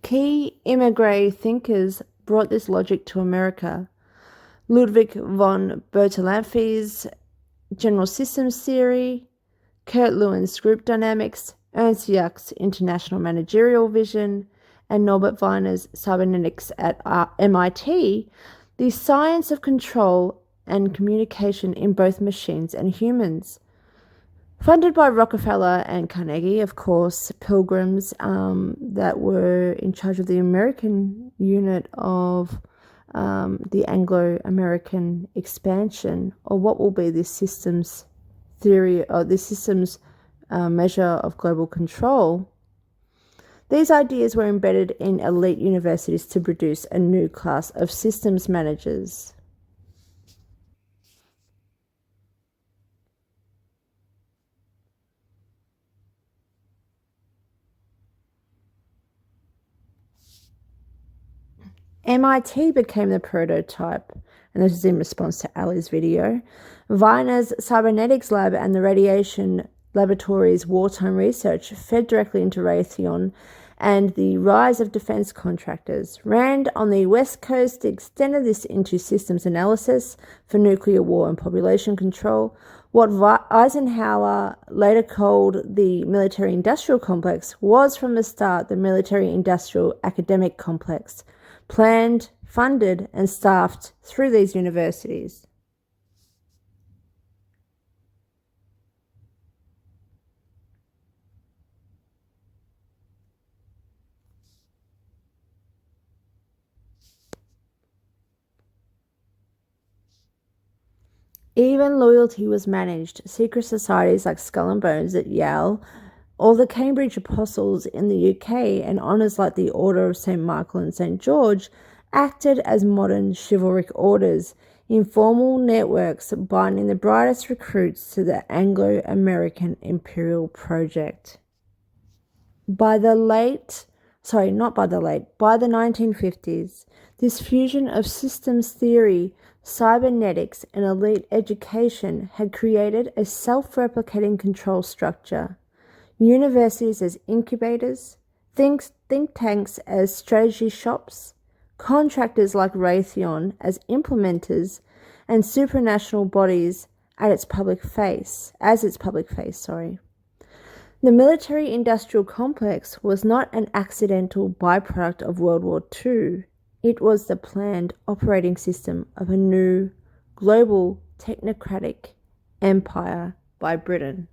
Key immigrant thinkers brought this logic to America. Ludwig von Bertalanffy's general systems theory, Kurt Lewin's group dynamics, Ernst Jacks' international managerial vision, and Norbert Wiener's cybernetics at MIT, the science of control and communication in both machines and humans. Funded by Rockefeller and Carnegie, of course, pilgrims that were in charge of the American unit of the Anglo-American expansion, or what will be this systems theory, or this systems measure of global control. These ideas were embedded in elite universities to produce a new class of systems managers. MIT became the prototype, and this is in response to Ali's video. Wiener's cybernetics lab and the radiation laboratory's wartime research fed directly into Raytheon and the rise of defense contractors. Rand on the West Coast extended this into systems analysis for nuclear war and population control. What Eisenhower later called the military-industrial complex was from the start the military-industrial academic complex, planned, funded, and staffed through these universities. Even loyalty was managed. Secret societies like Skull and Bones at Yale, or the Cambridge Apostles in the UK, and honours like the Order of St. Michael and St. George acted as modern chivalric orders, informal networks binding the brightest recruits to the Anglo-American imperial project. By the 1950s, this fusion of systems theory, cybernetics, and elite education had created a self-replicating control structure. Universities as incubators, think tanks as strategy shops, contractors like Raytheon as implementers, and supranational bodies as its public face. The military-industrial complex was not an accidental byproduct of World War II. It was the planned operating system of a new, global, technocratic empire by Britain.